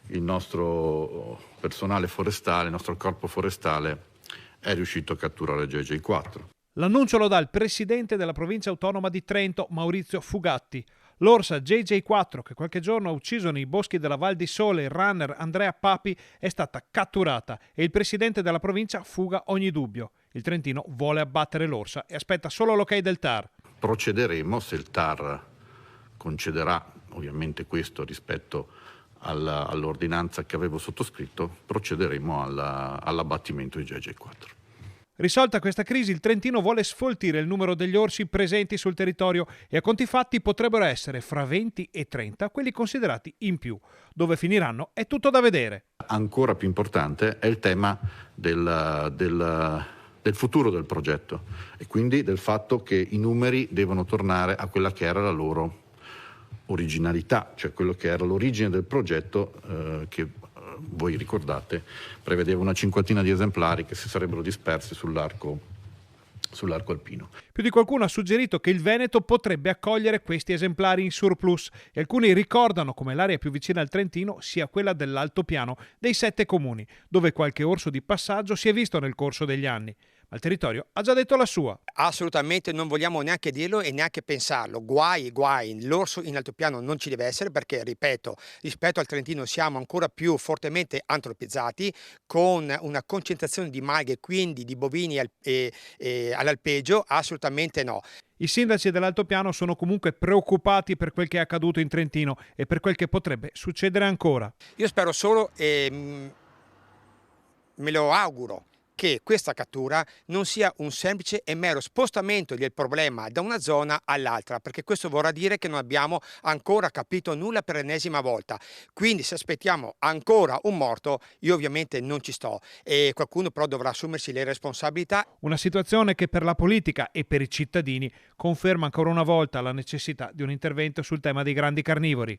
il nostro personale forestale, il nostro corpo forestale è riuscito a catturare JJ4. L'annuncio lo dà il presidente della provincia autonoma di Trento, Maurizio Fugatti. L'orsa JJ4, che qualche giorno ha ucciso nei boschi della Val di Sole il runner Andrea Papi, è stata catturata e il presidente della provincia fuga ogni dubbio. Il Trentino vuole abbattere l'orsa e aspetta solo l'ok del TAR. Procederemo, se il TAR concederà ovviamente questo rispetto all'ordinanza che avevo sottoscritto, procederemo all'abbattimento di JJ4. Risolta questa crisi, il Trentino vuole sfoltire il numero degli orsi presenti sul territorio e a conti fatti potrebbero essere fra 20 e 30 quelli considerati in più. Dove finiranno è tutto da vedere. Ancora più importante è il tema del futuro del progetto e quindi del fatto che i numeri devono tornare a quella che era la loro originalità, cioè quello che era l'origine del progetto che voi ricordate prevedeva una cinquantina di esemplari che si sarebbero dispersi sull'arco alpino. Più di qualcuno ha suggerito che il Veneto potrebbe accogliere questi esemplari in surplus e alcuni ricordano come l'area più vicina al Trentino sia quella dell'altopiano dei 7 comuni, dove qualche orso di passaggio si è visto nel corso degli anni. Ma il territorio ha già detto la sua. Assolutamente non vogliamo neanche dirlo e neanche pensarlo. Guai, l'orso in altopiano non ci deve essere perché, ripeto, rispetto al Trentino siamo ancora più fortemente antropizzati, con una concentrazione di malghe, quindi di bovini all'alpeggio, assolutamente no. I sindaci dell'altopiano sono comunque preoccupati per quel che è accaduto in Trentino e per quel che potrebbe succedere ancora. Io spero solo, me lo auguro, che questa cattura non sia un semplice e mero spostamento del problema da una zona all'altra, perché questo vorrà dire che non abbiamo ancora capito nulla per l'ennesima volta. Quindi se aspettiamo ancora un morto, io ovviamente non ci sto e qualcuno però dovrà assumersi le responsabilità. Una situazione che per la politica e per i cittadini conferma ancora una volta la necessità di un intervento sul tema dei grandi carnivori.